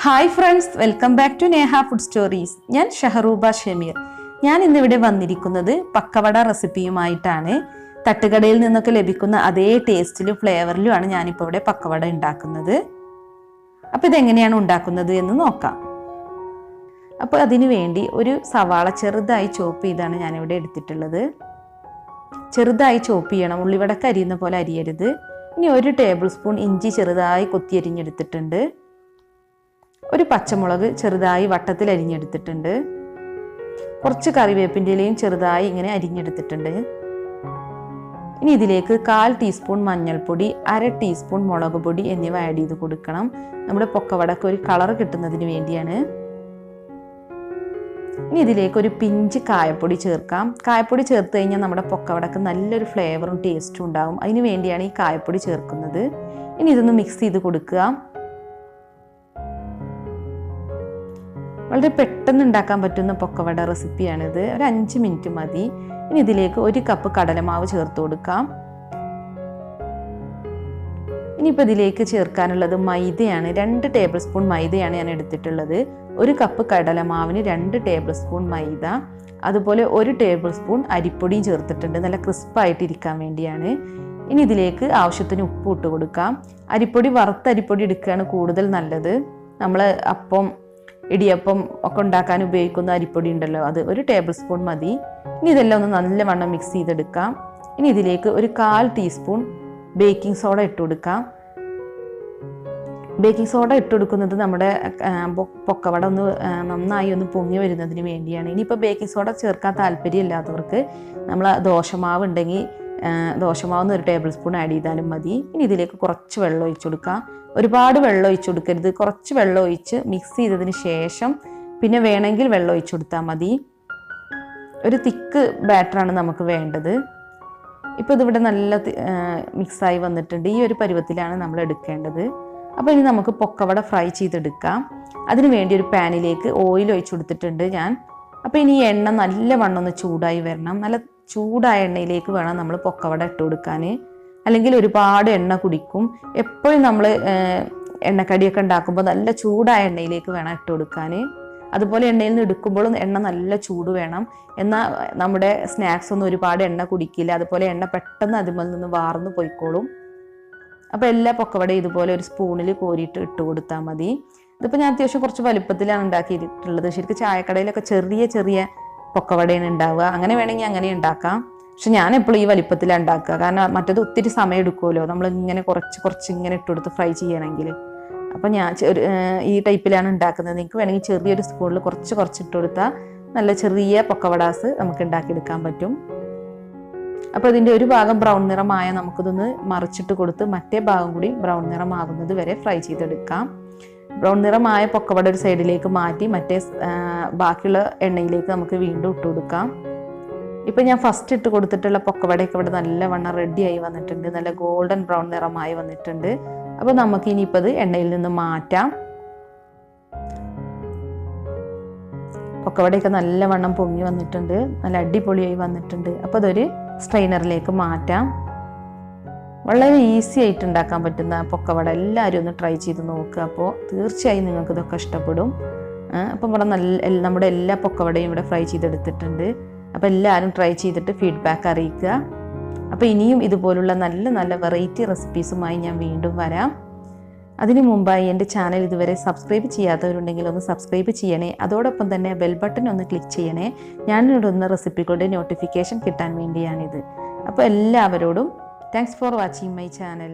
Hi friends, welcome back to Neha food stories. ഞാൻ ഷഹറൂബ ഷമീർ. ഞാൻ ഇന്നിവിടെ വന്നിരിക്കുന്നത് പക്കവട റെസിപ്പിയുമായിട്ടാണ്. തട്ടുകടയിൽ നിന്നൊക്കെ ലഭിക്കുന്ന അതേ ടേസ്റ്റിലും ഫ്ലേവറിലുമാണ് ഞാനിപ്പോൾ ഇവിടെ പക്കവട ഉണ്ടാക്കുന്നത്. അപ്പോൾ ഇതെങ്ങനെയാണ് ഉണ്ടാക്കുന്നത് എന്ന് നോക്കാം. അപ്പോൾ അതിനു വേണ്ടി ഒരു സവാള ചെറുതായി ചോപ്പ് ചെയ്താണ് ഞാനിവിടെ എടുത്തിട്ടുള്ളത്. ചെറുതായി ചോപ്പ് ചെയ്യണം, ഉള്ളിവടക്ക് അരിയുന്ന പോലെ അരിയരുത്. ഇനി 1 ടേബിൾ സ്പൂൺ ഇഞ്ചി ചെറുതായി കൊത്തി അരിഞ്ഞെടുത്തിട്ടുണ്ട്. ഒരു പച്ചമുളക് ചെറുതായി വട്ടത്തിൽ അരിഞ്ഞെടുത്തിട്ടുണ്ട്. കുറച്ച് കറിവേപ്പിൻ്റെ ഇലയും ചെറുതായി ഇങ്ങനെ അരിഞ്ഞെടുത്തിട്ടുണ്ട്. ഇനി ഇതിലേക്ക് 1/4 ടീസ്പൂൺ മഞ്ഞൾപ്പൊടി, 1/2 ടീസ്പൂൺ മുളക് പൊടി എന്നിവ ആഡ് ചെയ്ത് കൊടുക്കണം. നമ്മുടെ പൊക്കവടക്ക് ഒരു കളർ കിട്ടുന്നതിന് വേണ്ടിയാണ്. ഇനി ഇതിലേക്ക് ഒരു പിഞ്ച് കായപ്പൊടി ചേർക്കാം. കായപ്പൊടി ചേർത്ത് കഴിഞ്ഞാൽ നമ്മുടെ പൊക്കവടക്ക് നല്ലൊരു ഫ്ലേവറും ടേസ്റ്റും ഉണ്ടാകും. അതിന് വേണ്ടിയാണ് ഈ കായപ്പൊടി ചേർക്കുന്നത്. ഇനി ഇതൊന്ന് മിക്സ് ചെയ്ത് കൊടുക്കുക. വളരെ പെട്ടെന്ന് ഉണ്ടാക്കാൻ പറ്റുന്ന പൊക്കവട റെസിപ്പിയാണിത്. ഒരു 5 മിനിറ്റ് മതി. ഇനി ഇതിലേക്ക് 1 കപ്പ് കടലമാവ് ചേർത്ത് കൊടുക്കാം. ഇനിയിപ്പോൾ ഇതിലേക്ക് ചേർക്കാനുള്ളത് മൈദയാണ്. 2 ടേബിൾ സ്പൂൺ മൈദയാണ് ഞാൻ എടുത്തിട്ടുള്ളത്. 1 കപ്പ് കടലമാവിന് 2 ടേബിൾ സ്പൂൺ മൈദ, അതുപോലെ 1 ടേബിൾ സ്പൂൺ അരിപ്പൊടിയും ചേർത്തിട്ടുണ്ട്, നല്ല ക്രിസ്പായിട്ടിരിക്കാൻ വേണ്ടിയാണ്. ഇനി ഇതിലേക്ക് ആവശ്യത്തിന് ഉപ്പ് ഇട്ട് കൊടുക്കാം. അരിപ്പൊടി വറുത്ത അരിപ്പൊടി എടുക്കുകയാണ് കൂടുതൽ നല്ലത്. നമ്മൾ അപ്പം, ഇടിയപ്പം ഒക്കെ ഉണ്ടാക്കാൻ ഉപയോഗിക്കുന്ന അരിപ്പൊടി ഉണ്ടല്ലോ, അത് 1 ടേബിൾ സ്പൂൺ മതി. ഇനി ഇതെല്ലാം ഒന്ന് നല്ലവണ്ണം മിക്സ് ചെയ്തെടുക്കാം. ഇനി ഇതിലേക്ക് ഒരു 1/4 ടീസ്പൂൺ ബേക്കിംഗ് സോഡ ഇട്ട് കൊടുക്കാം. ബേക്കിംഗ് സോഡ ഇട്ട് കൊടുക്കുന്നത് നമ്മുടെ പൊക്കവട ഒന്ന് നന്നായി ഒന്ന് പൊങ്ങി വരുന്നതിന് വേണ്ടിയാണ്. ഇനിയിപ്പോൾ ബേക്കിംഗ് സോഡ ചേർക്കാൻ താല്പര്യമില്ലാത്തവർക്ക് നമ്മൾ ദോശമാവ് ഉണ്ടെങ്കിൽ ദോശമാവ് 1 ടേബിൾ സ്പൂൺ ആഡ് ചെയ്താലും മതി. ഇനി ഇതിലേക്ക് കുറച്ച് വെള്ളം ഒഴിച്ചു കൊടുക്കാം. ഒരുപാട് വെള്ളം ഒഴിച്ചു കൊടുക്കരുത്. കുറച്ച് വെള്ളം ഒഴിച്ച് മിക്സ് ചെയ്തതിന് ശേഷം പിന്നെ വേണമെങ്കിൽ വെള്ളം ഒഴിച്ചു കൊടുത്താൽ മതി. ഒരു തിക്ക് ബാറ്ററാണ് നമുക്ക് വേണ്ടത്. ഇപ്പോൾ ഇതിവിടെ നല്ല മിക്സായി വന്നിട്ടുണ്ട്. ഈ ഒരു പരുവത്തിലാണ് നമ്മൾ എടുക്കേണ്ടത്. അപ്പോൾ ഇനി നമുക്ക് പൊക്കവട ഫ്രൈ ചെയ്തെടുക്കാം. അതിന് വേണ്ടി ഒരു പാനിലേക്ക് ഓയിൽ ഒഴിച്ചു കൊടുത്തിട്ടുണ്ട് ഞാൻ. അപ്പോൾ ഇനി ഈ എണ്ണ നല്ലവണ്ണം ഒന്ന് ചൂടായി വരണം. നല്ല ചൂടായ എണ്ണയിലേക്ക് വേണം നമ്മൾ പൊക്കവട ഇട്ട് കൊടുക്കാൻ, അല്ലെങ്കിൽ ഒരുപാട് എണ്ണ കുടിക്കും. എപ്പോഴും നമ്മൾ എണ്ണക്കടിയൊക്കെ ഉണ്ടാക്കുമ്പോൾ നല്ല ചൂടായ എണ്ണയിലേക്ക് വേണം ഇട്ട് കൊടുക്കാൻ. അതുപോലെ എണ്ണയിൽ നിന്ന് എടുക്കുമ്പോഴും എണ്ണ നല്ല ചൂട് വേണം. എന്നാൽ നമ്മുടെ സ്നാക്സ് ഒന്നും ഒരുപാട് എണ്ണ കുടിക്കില്ല. അതുപോലെ എണ്ണ പെട്ടെന്ന് അതിൽ നിന്ന് വാർന്ന് പോയിക്കോളും. അപ്പോൾ എല്ലാ പൊക്കവട ഇതുപോലെ ഒരു സ്പൂണിൽ കോരിയിട്ട് ഇട്ട് കൊടുത്താൽ മതി. ഇതിപ്പോൾ ഞാൻ അത്യാവശ്യം കുറച്ച് വലുപ്പത്തിലാണ് ഉണ്ടാക്കിയിട്ടുള്ളത്. ശരിക്കും ചായക്കടയിലൊക്കെ ചെറിയ ചെറിയ പൊക്കവടയാണ് ഉണ്ടാവുക. അങ്ങനെ വേണമെങ്കിൽ അങ്ങനെ ഉണ്ടാക്കാം. പക്ഷെ ഞാൻ എപ്പോഴും ഈ വലിപ്പത്തിലാണ് ഉണ്ടാക്കുക. കാരണം മറ്റേത് ഒത്തിരി സമയം എടുക്കുമല്ലോ, നമ്മളിങ്ങനെ കുറച്ച് ഇങ്ങനെ ഇട്ടുകൊടുത്ത് ഫ്രൈ ചെയ്യണമെങ്കിൽ. അപ്പോൾ ഞാൻ ഈ ടൈപ്പിലാണ് ഉണ്ടാക്കുന്നത്. നിങ്ങൾക്ക് വേണമെങ്കിൽ ചെറിയൊരു സ്പൂണിൽ കുറച്ച് ഇട്ട് കൊടുത്താൽ നല്ല ചെറിയ പൊക്കവടാസ് നമുക്ക് ഉണ്ടാക്കിയെടുക്കാൻ പറ്റും. അപ്പോൾ ഇതിൻ്റെ ഒരു ഭാഗം ബ്രൗൺ നിറമായ നമുക്കിതൊന്ന് മറിച്ചിട്ട് കൊടുത്ത് മറ്റേ ഭാഗം കൂടി ബ്രൗൺ നിറമാകുന്നത് വരെ ഫ്രൈ ചെയ്തെടുക്കാം. ബ്രൗൺ നിറമായ പൊക്കവട ഒരു സൈഡിലേക്ക് മാറ്റി മറ്റേ ബാക്കിയുള്ള എണ്ണയിലേക്ക് നമുക്ക് വീണ്ടും ഇട്ട് കൊടുക്കാം. ഇപ്പം ഞാൻ ഫസ്റ്റ് ഇട്ട് കൊടുത്തിട്ടുള്ള പൊക്കവടയൊക്കെ ഇവിടെ നല്ലവണ്ണം റെഡിയായി വന്നിട്ടുണ്ട്. നല്ല ഗോൾഡൻ ബ്രൗൺ നിറമായി വന്നിട്ടുണ്ട്. അപ്പോൾ നമുക്ക് ഇനിയിപ്പോൾ അത് എണ്ണയിൽ നിന്ന് മാറ്റാം. പൊക്കവടയൊക്കെ നല്ലവണ്ണം പൊങ്ങി വന്നിട്ടുണ്ട്, നല്ല അടിപൊളിയായി വന്നിട്ടുണ്ട്. അപ്പോൾ അതൊരു സ്ട്രെയിനറിലേക്ക് മാറ്റാം. വളരെ ഈസി ആയിട്ട് ഉണ്ടാക്കാൻ പറ്റുന്ന പൊക്കവട എല്ലാവരും ഒന്ന് ട്രൈ ചെയ്ത് നോക്കുക. അപ്പോൾ തീർച്ചയായും നിങ്ങൾക്ക് ഇതൊക്കെ ഇഷ്ടപ്പെടും. അപ്പം ഇവിടെ നമ്മുടെ എല്ലാ പൊക്കവടയും ഇവിടെ ഫ്രൈ ചെയ്തെടുത്തിട്ടുണ്ട്. അപ്പോൾ എല്ലാവരും ട്രൈ ചെയ്തിട്ട് ഫീഡ്ബാക്ക് അറിയിക്കുക. അപ്പോൾ ഇനിയും ഇതുപോലുള്ള നല്ല നല്ല വെറൈറ്റി റെസിപ്പീസുമായി ഞാൻ വീണ്ടും വരാം. അതിനു മുമ്പായി എൻ്റെ ചാനൽ ഇതുവരെ സബ്സ്ക്രൈബ് ചെയ്യാത്തവരുണ്ടെങ്കിൽ ഒന്ന് സബ്സ്ക്രൈബ് ചെയ്യണേ. അതോടൊപ്പം തന്നെ ബെൽ ബട്ടൺ ഒന്ന് ക്ലിക്ക് ചെയ്യണേ. ഞാനിടുന്ന റെസിപ്പികളുടെ നോട്ടിഫിക്കേഷൻ കിട്ടാൻ വേണ്ടിയാണിത്. അപ്പോൾ എല്ലാവരോടും thanks for watching my channel.